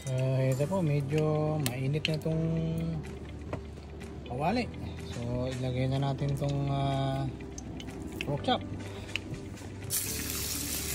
Ito po, medyo mainit na itong kawali. So ilagay na natin itong pork chop.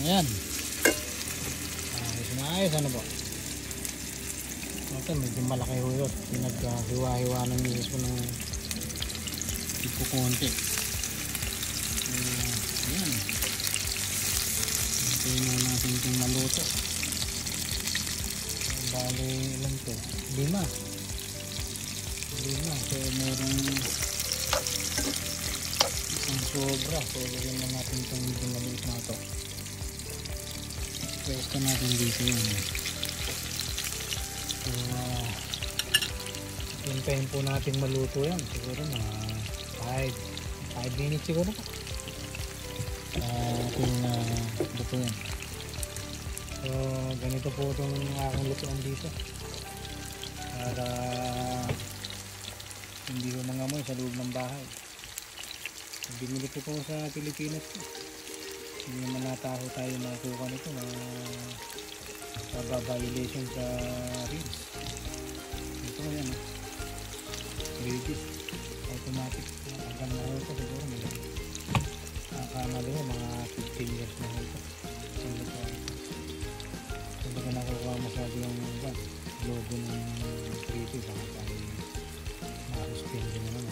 Ayan. Ayos na ayos, ano po. Ito medyo malaki ho yun. Pinaghiwa-hiwa ng misis ko ng tipo konti. Ayan. Hintayin na natin itong maluto. Bali ilan ito? 5. So merong isang sobra. So lagyan na natin itong medyo maliit na ito. Pwesto natin dito yun. So hintayin po natin maluto yan. Siguro na 5 minutes siguro po. Ating luto yan. So ganito po itong aking lutuan dito. Para hindi ko mangamoy sa loob ng bahay. Binili ko po sa Pilipinas po. Hindi naman nataho tayo makakuha nito na violation sa reeds. Ito yan, reeds automatic. Hanggang na ito siguro nakakamali mga 15 years na ito. Hindi ko nakukuha masyado yung logo ng reeds. Baka tayo makaspend din naman.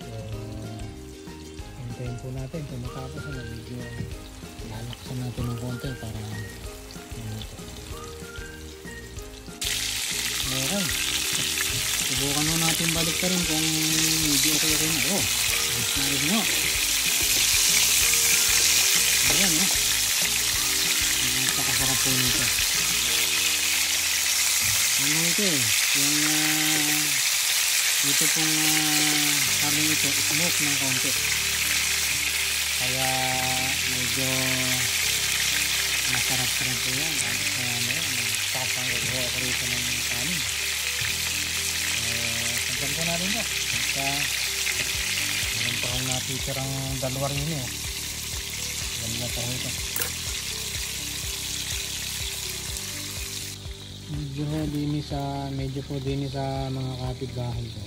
So hintayin po natin kung matapos na medyo lalaksan natin ng konti para okay. Subukan mo natin balik ka rin kung medyo okay na. Ayos nyo. Ayan napakasarap po nito. Ano ito yung ito pong karne ito smoke ng konti. Kaya medyo masarap-sarap po yan. Kaya magpapang gagawa ko rito ng kanin. Hanggang ko na rin ito. Meron pa akong na-feature ang 2 rin eh. Ganda pa rin ito. Medyo po din sa mga kapitbahay ko.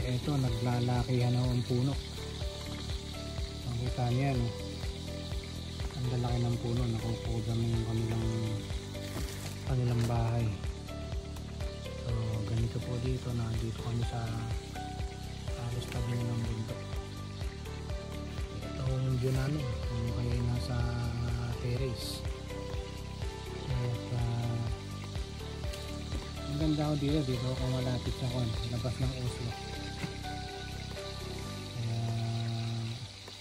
Ito naglalakihan na ang puno. Makita niya ang lalaki ng puno, nakukuha mo yung kanilang bahay. So ganito po dito, nandito kami sa halos tabi ng bundok. Ito yung view namin kung kayo nasa terrace. At ang ganda ko dito ako malapit sa labas ng Oslo.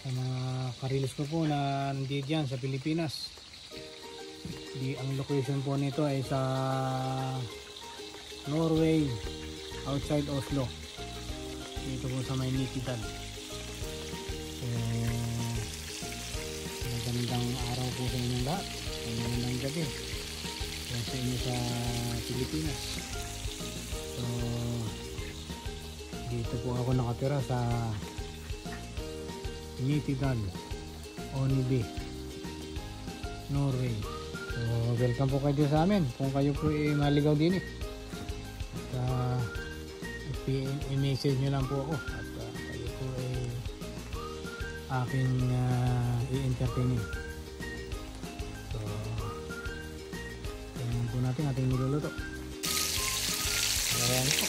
Sa mga karilis ko po na nandito dyan sa Pilipinas, ang location po nito ay sa Norway, outside Oslo, dito po sa may Nitidal. Magandang araw po sa inyong lahat, magandang gabi sa inyo sa Pilipinas. So dito po ako nakatira sa Nitidal, Onby, Norway. So welcome po kayo sa amin kung kayo po maligaw din i-message nyo lang po ako at kayo po aking i-entertainin. So tingnan po natin ating niluluto. Ayan po,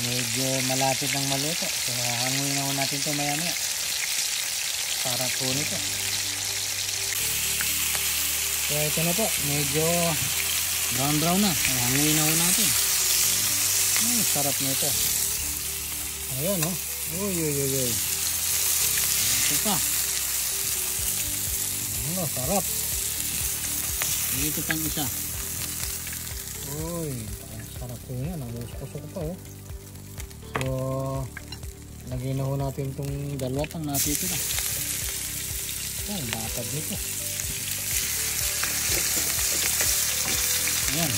medyo malapit ng maluto. So hanguin na natin ito maya maya para po nito. So ito na po, medyo brown na. Hanguin na natin. Ay, sarap nito. Ayan uy. Ito pa. Sarap. Ito pang isa. Uy, sarap po yan. Nagusok pa So lagay na natin itong dalawa pang natitira. Batad nito. Ayan.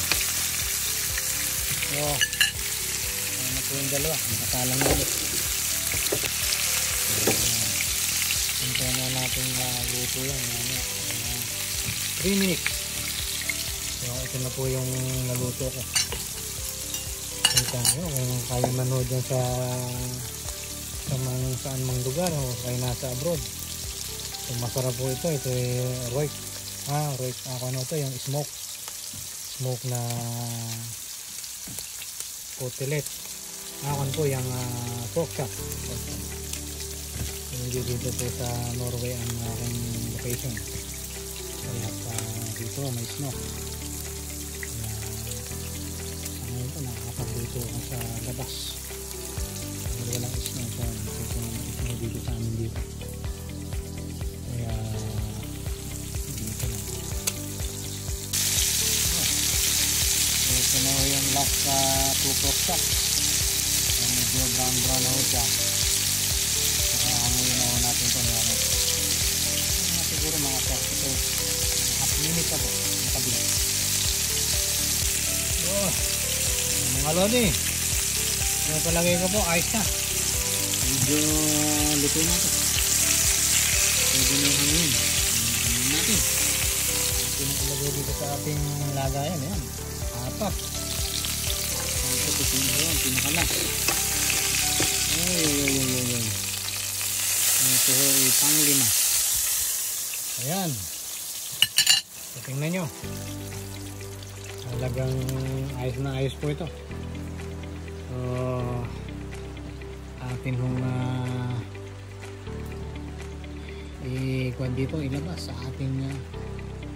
So ano po yung dalawa, nakasalang ulit. Hintayin na natin luto yan 3 minutes. ito na po yung naluto ko. Kita nyo, kaya manood dyan sa saan mang lugar o kaya nasa abroad. So, masarap po ito. Ito yung roik. Roik. Ano ito? Yung smoke na kotelet. Akan po yung pork chop. Hindi dito po sa Norway ang aking location. Kaya dito may snow. Kaya ngayon po nakakapagluto ako sa labas. Walang snow so snow dito sa amin dito. Kaya dito lang. Ito na yung last two pork chop. Medyo brown na ho siya. Saka hanguin ako natin ito. Siguro mga half minute ako nakabila. Mga lodi, yung palagay ko po ayos na. Medyo luto na ito. Pwede na yung hanguin. Hanguin natin. Pinapalagay dito sa ating lagayan. Ayan, apat. Ito po yung pinakalas. Ito ay pang-5. Ayan. So, tingnan nyo. Talagang ayos na ayos po ito. So, atin hong ikuan dito, ilabas sa ating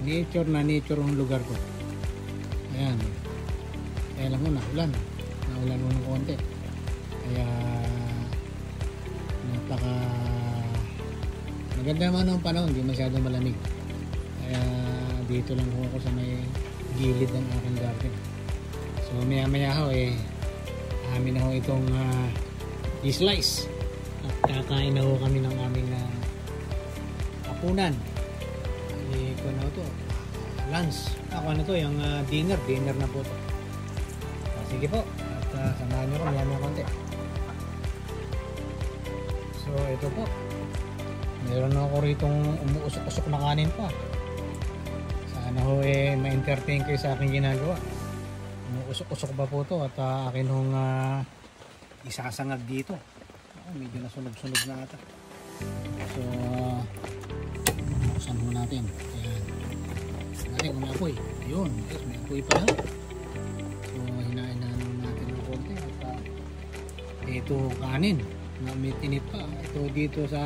nature ang lugar ko. Ayan. Kaya lang mo, naulan mo ng konti. Kaya napaka maganda naman ang panahon, hindi masyadong malamig. Kaya dito lang ako sa may gilid ng aking garden. So maya maya ho amin na ho itong i-slice at kakain na ho kami ng aming hapunan. Ito na ito, lunch. Ano to, yung dinner na po ito. Sige po, at samahan nyo ko maya konti. So ito po, meron ako ritong umuusok-usok na kanin pa. Sana ho ma-entertain kayo sa aking ginagawa. Umuusok-usok pa po ito at akin hong isasangag dito. Medyo nasunog-sunog na ata. So buksan ho natin. Ayan. Natin kung may apoy. Ayun, yes, may apoy pa lang. So hinain na natin ng konti at ito kanin na may tinip pa. Ito dito sa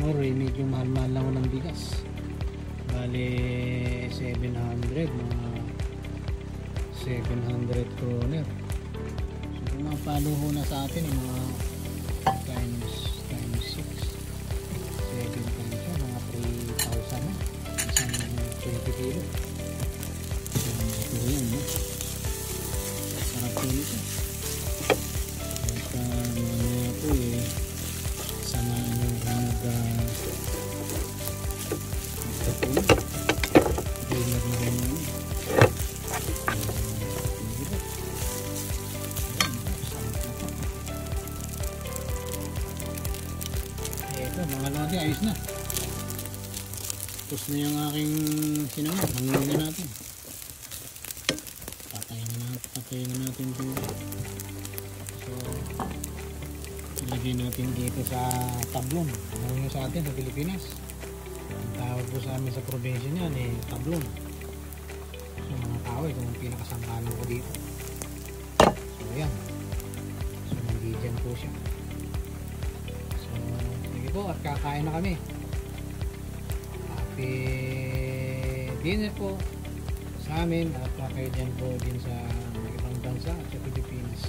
Norway medyo mahal-mahal lang ng bigas. Bale 700, mga 700 kroner. So kung mapaluho na sa atin yung mga times 6 7 times siya, mga 3,000 na isang 20 kilo. So ito yan, no? Sarap po ito. Mamaya po samaan yung dinner na rin yun. Ito mga lodi, ayos na. Tapos na yung aking sinangag. Hangin na natin. Patayin na natin ito. So ilagay natin dito sa tablon. Ano yung sa atin sa Pilipinas? Ang tawag po sa amin sa probinsya niyan tablon. So mga tao, ito yung pinakasangkalan ko dito. So ayan. So nandyan po siya. So sige po at kakain na kami. Happy dinner po sa amin at kayo dyan po din sa ibang bansa at sa Pilipinas.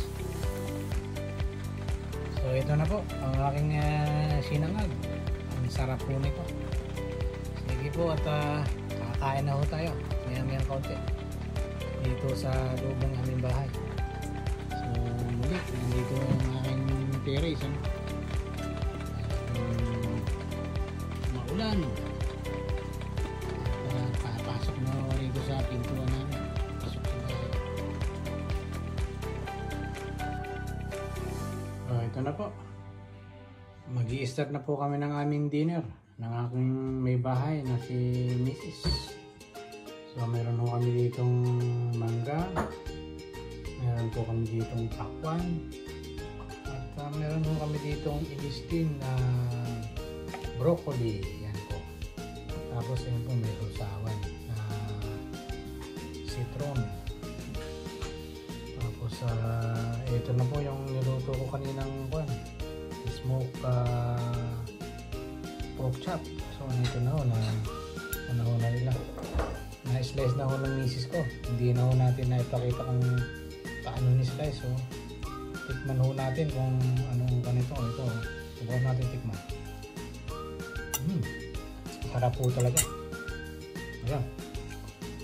So ito na po ang aking sinangag. Ang sarap po nito. Sige po at kakain na ho tayo. Maya kaunti dito sa loob ng aming bahay. So muli, nandito ang aking terrace. Maulan. Papasok na rito sa pintuan namin. Pasok sa bahay. Ito na po. Mag-i-start na po kami ng aming dinner ng aking may bahay na si Mrs. So So meron po kami ditong mangga, meron po kami ditong pakwan, at meron po kami ditong inistin na broccoli. Yan po. Tapos yun po may rusawan na citron. Tapos ito na po yung niluto ko kaninang smoke pork chop. So ito na ho na nila. Na-slice na ho ng misis ko. Hindi na ho natin na ipakita kung paano ni-slice. So tikman ho natin kung anong ganito. Ito. Subukan natin tikman. Sarap po talaga. Ayan.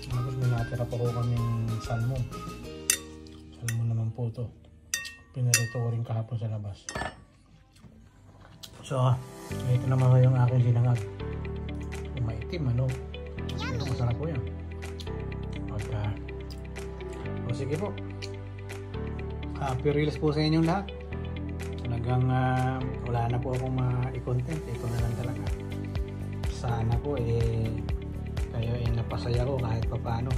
Tapos may natira pa ho kaming salmon. Salmon naman po ito. Pinarito ko rin kahapon sa labas. So, ito naman ho yung aking sinangag. Maitim, ano? Pero masarap po yan. Okay. O sige po. Happy reels po sa inyong lahat. Talagang wala na po akong ma-content. Ito na lang talaga. Sana po kayo napasaya ko kahit paano.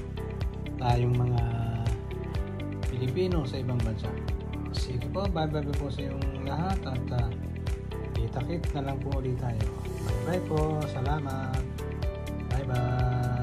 Tayong mga Pilipino sa ibang bansa. Sige po, bye-bye po sa inyong lahat. At kita-kit na lang po ulit tayo. Bye-bye po. Salamat. Bye-bye.